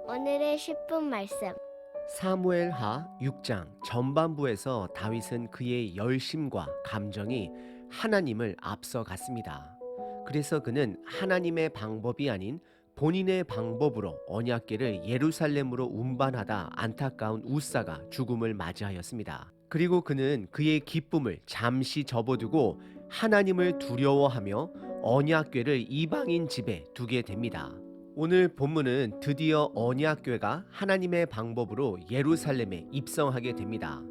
오늘의 10분 말씀. 사무엘하 6장 전반부에서 다윗은 그의 열심과 감정이 하나님을 앞서갔습니다. 그래서 그는 하나님의 방법이 아닌 본인의 방법으로 언약궤를 예루살렘으로 운반하다 안타까운 우사가 죽음을 맞이하였습니다. 그리고 그는 그의 기쁨을 잠시 접어두고 하나님을 두려워하며 언약궤를 이방인 집에 두게 됩니다. 오늘 본문은 드디어 언약궤가 하나님의 방법으로 예루살렘에 입성하게 됩니다.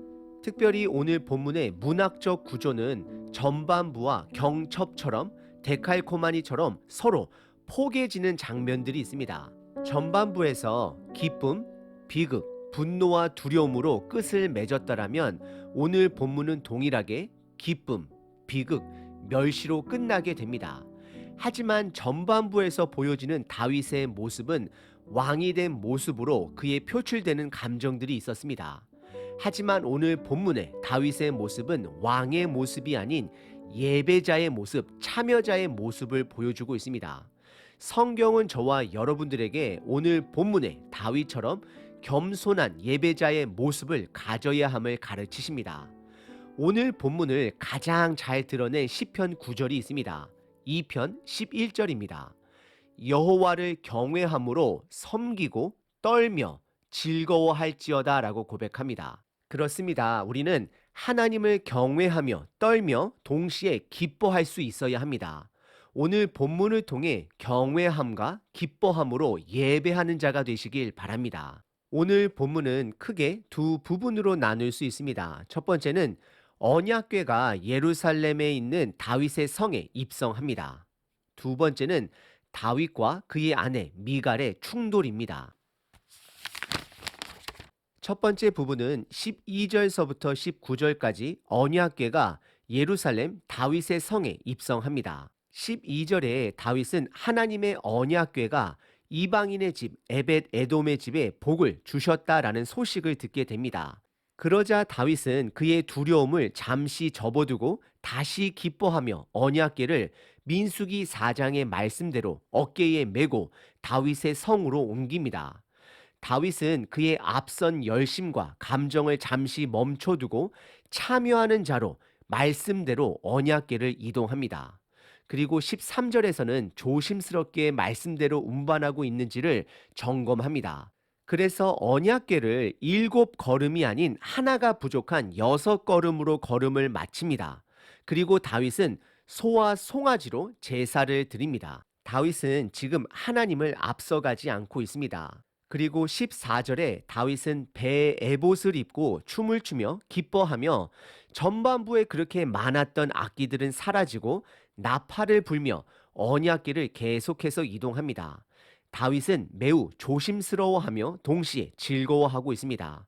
특별히 오늘 본문의 문학적 구조는 전반부와 경첩처럼 데칼코마니처럼 서로 포개지는 장면들이 있습니다. 전반부에서 기쁨, 비극, 분노와 두려움으로 끝을 맺었다라면 오늘 본문은 동일하게 기쁨, 비극, 멸시로 끝나게 됩니다. 하지만 전반부에서 보여지는 다윗의 모습은 왕이 된 모습으로 그의 표출되는 감정들이 있었습니다. 하지만 오늘 본문의 다윗의 모습은 왕의 모습이 아닌 예배자의 모습, 참여자의 모습을 보여주고 있습니다. 성경은 저와 여러분들에게 오늘 본문의 다윗처럼 겸손한 예배자의 모습을 가져야 함을 가르치십니다. 오늘 본문을 가장 잘 드러낸 시편 9절이 있습니다. 2편 11절입니다. 여호와를 경외함으로 섬기고 떨며 즐거워할지어다 라고 고백합니다. 그렇습니다. 우리는 하나님을 경외하며 떨며 동시에 기뻐할 수 있어야 합니다. 오늘 본문을 통해 경외함과 기뻐함으로 예배하는 자가 되시길 바랍니다. 오늘 본문은 크게 두 부분으로 나눌 수 있습니다. 첫 번째는 언약궤가 예루살렘에 있는 다윗의 성에 입성합니다. 두 번째는 다윗과 그의 아내 미갈의 충돌입니다. 첫 번째 부분은 12절서부터 19절까지 언약궤가 예루살렘 다윗의 성에 입성합니다. 12절에 다윗은 하나님의 언약궤가 이방인의 집 에벳 에돔의 집에 복을 주셨다라는 소식을 듣게 됩니다. 그러자 다윗은 그의 두려움을 잠시 접어두고 다시 기뻐하며 언약궤를 민수기 4장의 말씀대로 어깨에 메고 다윗의 성으로 옮깁니다. 다윗은 그의 앞선 열심과 감정을 잠시 멈춰두고 참여하는 자로 말씀대로 언약궤를 이동합니다. 그리고 13절에서는 조심스럽게 말씀대로 운반하고 있는지를 점검합니다. 그래서 언약궤를 7걸음이 아닌 하나가 부족한 6걸음으로 걸음을 마칩니다. 그리고 다윗은 소와 송아지로 제사를 드립니다. 다윗은 지금 하나님을 앞서가지 않고 있습니다. 그리고 14절에 다윗은 배에 에봇을 입고 춤을 추며 기뻐하며 전반부에 그렇게 많았던 악기들은 사라지고 나팔을 불며 언약궤를 계속해서 이동합니다. 다윗은 매우 조심스러워하며 동시에 즐거워하고 있습니다.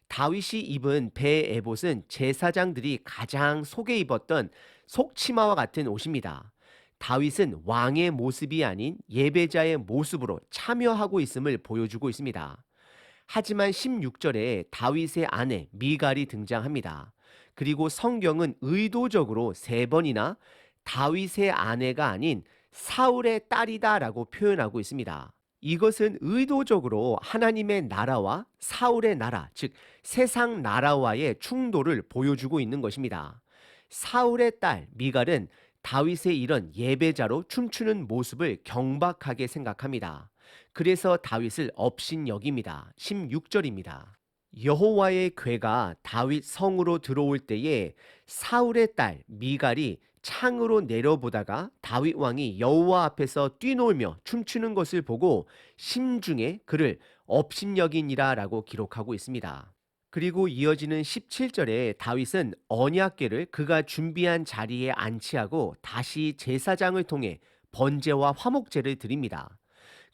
다윗이 입은 배 에봇은 제사장들이 가장 속에 입었던 속치마와 같은 옷입니다. 다윗은 왕의 모습이 아닌 예배자의 모습으로 참여하고 있음을 보여주고 있습니다. 하지만 16절에 다윗의 아내 미갈이 등장합니다. 그리고 성경은 의도적으로 3번이나 다윗의 아내가 아닌 사울의 딸이다라고 표현하고 있습니다. 이것은 의도적으로 하나님의 나라와 사울의 나라, 즉 세상 나라와의 충돌을 보여주고 있는 것입니다. 사울의 딸 미갈은 다윗의 이런 예배자로 춤추는 모습을 경박하게 생각합니다. 그래서 다윗을 업신여깁니다. 16절입니다. 여호와의 궤가 다윗 성으로 들어올 때에 사울의 딸 미갈이 창으로 내려보다가 다윗 왕이 여호와 앞에서 뛰놀며 춤추는 것을 보고 심중에 그를 업신여기니라 라고 기록하고 있습니다. 그리고 이어지는 17절에 다윗은 언약궤를 그가 준비한 자리에 안치하고 다시 제사장을 통해 번제와 화목제를 드립니다.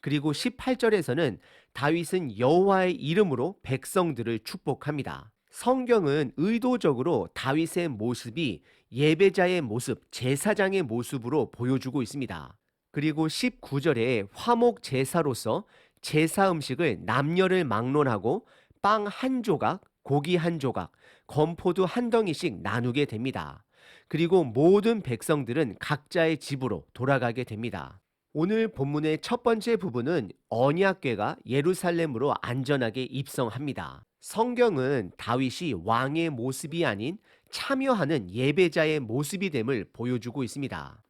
그리고 18절에서는 다윗은 여호와의 이름으로 백성들을 축복합니다. 성경은 의도적으로 다윗의 모습이 예배자의 모습, 제사장의 모습으로 보여주고 있습니다. 그리고 19절에 화목 제사로서 제사 음식을 남녀를 막론하고 빵 한 조각, 고기 한 조각, 건포도 한 덩이씩 나누게 됩니다. 그리고 모든 백성들은 각자의 집으로 돌아가게 됩니다. 오늘 본문의 첫 번째 부분은 언약궤가 예루살렘으로 안전하게 입성합니다. 성경은 다윗이 왕의 모습이 아닌 참여하는 예배자의 모습이 됨을 보여주고 있습니다.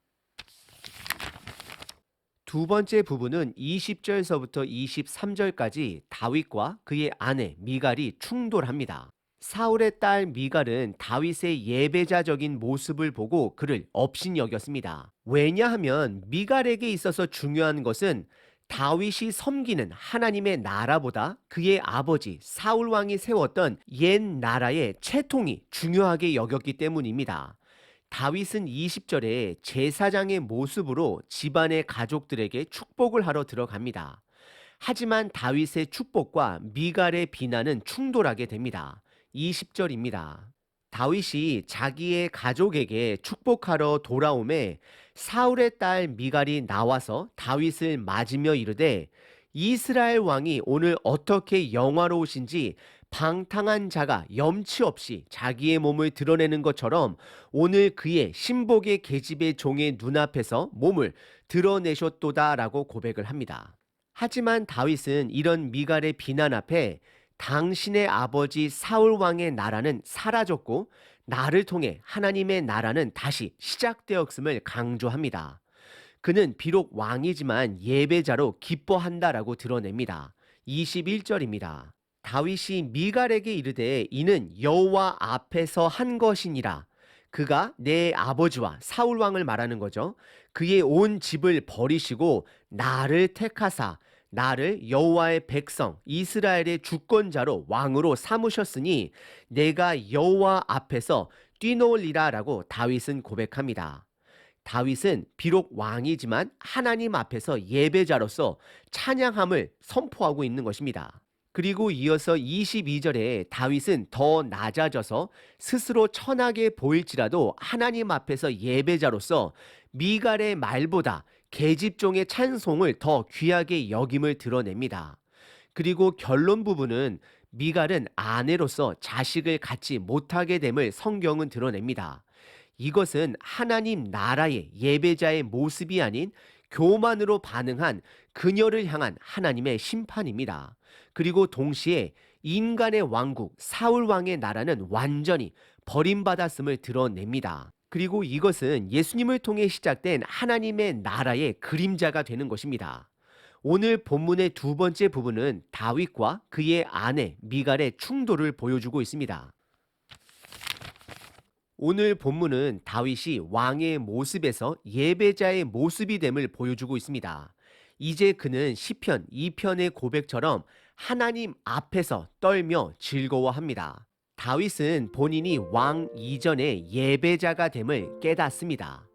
두 번째 부분은 20절서부터 23절까지 다윗과 그의 아내 미갈이 충돌합니다. 사울의 딸 미갈은 다윗의 예배자적인 모습을 보고 그를 업신여겼습니다. 왜냐하면 미갈에게 있어서 중요한 것은 다윗이 섬기는 하나님의 나라보다 그의 아버지 사울 왕이 세웠던 옛 나라의 채통이 중요하게 여겼기 때문입니다. 다윗은 20절에 제사장의 모습으로 집안의 가족들에게 축복을 하러 들어갑니다. 하지만 다윗의 축복과 미갈의 비난은 충돌하게 됩니다. 20절입니다. 다윗이 자기의 가족에게 축복하러 돌아오매 사울의 딸 미갈이 나와서 다윗을 맞으며 이르되 이스라엘 왕이 오늘 어떻게 영화로우신지 방탕한 자가 염치 없이 자기의 몸을 드러내는 것처럼 오늘 그의 신복의 계집의 종의 눈앞에서 몸을 드러내셨도다라고 고백을 합니다. 하지만 다윗은 이런 미갈의 비난 앞에 당신의 아버지 사울 왕의 나라는 사라졌고 나를 통해 하나님의 나라는 다시 시작되었음을 강조합니다. 그는 비록 왕이지만 예배자로 기뻐한다라고 드러냅니다. 21절입니다. 다윗이 미갈에게 이르되 이는 여호와 앞에서 한 것이니라. 그가 내 아버지와 사울 왕을 말하는 거죠. 그의 온 집을 버리시고 나를 택하사 나를 여호와의 백성 이스라엘의 주권자로 왕으로 삼으셨으니 내가 여호와 앞에서 뛰놀리라라고 다윗은 고백합니다. 다윗은 비록 왕이지만 하나님 앞에서 예배자로서 찬양함을 선포하고 있는 것입니다. 그리고 이어서 22절에 다윗은 더 낮아져서 스스로 천하게 보일지라도 하나님 앞에서 예배자로서 미갈의 말보다 계집종의 찬송을 더 귀하게 여김을 드러냅니다. 그리고 결론 부분은 미갈은 아내로서 자식을 갖지 못하게 됨을 성경은 드러냅니다. 이것은 하나님 나라의 예배자의 모습이 아닌 교만으로 반응한 그녀를 향한 하나님의 심판입니다. 그리고 동시에 인간의 왕국 사울 왕의 나라는 완전히 버림받았음을 드러냅니다. 그리고 이것은 예수님을 통해 시작된 하나님의 나라의 그림자가 되는 것입니다. 오늘 본문의 두 번째 부분은 다윗과 그의 아내 미갈의 충돌을 보여주고 있습니다. 오늘 본문은 다윗이 왕의 모습에서 예배자의 모습이 됨을 보여주고 있습니다. 이제 그는 시편 2편의 고백처럼 하나님 앞에서 떨며 즐거워합니다. 다윗은 본인이 왕 이전에 예배자가 됨을 깨닫습니다.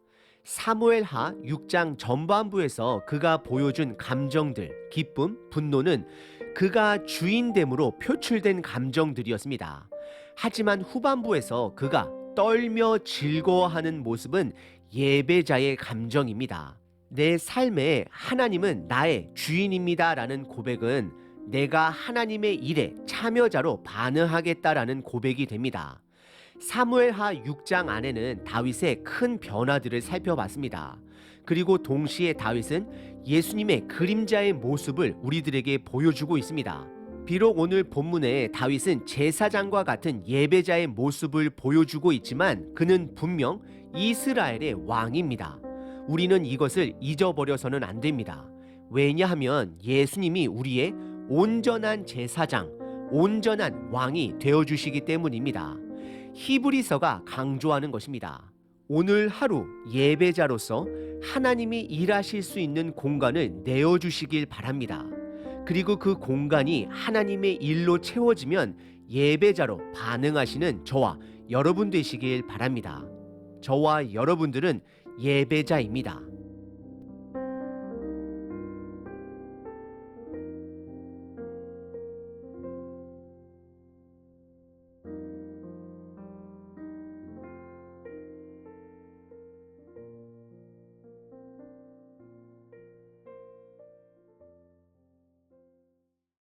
사무엘하 6장 전반부에서 그가 보여준 감정들, 기쁨, 분노는 그가 주인됨으로 표출된 감정들이었습니다. 하지만 후반부에서 그가 떨며 즐거워하는 모습은 예배자의 감정입니다. 내 삶에 하나님은 나의 주인입니다라는 고백은 내가 하나님의 일에 참여자로 반응하겠다라는 고백이 됩니다. 사무엘하 6장 안에는 다윗의 큰 변화들을 살펴봤습니다. 그리고 동시에 다윗은 예수님의 그림자의 모습을 우리들에게 보여주고 있습니다. 비록 오늘 본문에 다윗은 제사장과 같은 예배자의 모습을 보여주고 있지만 그는 분명 이스라엘의 왕입니다. 우리는 이것을 잊어버려서는 안 됩니다. 왜냐하면 예수님이 우리의 온전한 제사장, 온전한 왕이 되어주시기 때문입니다. 히브리서가 강조하는 것입니다. 오늘 하루 예배자로서 하나님이 일하실 수 있는 공간을 내어주시길 바랍니다. 그리고 그 공간이 하나님의 일로 채워지면 예배자로 반응하시는 저와 여러분 되시길 바랍니다. 저와 여러분들은 예배자입니다.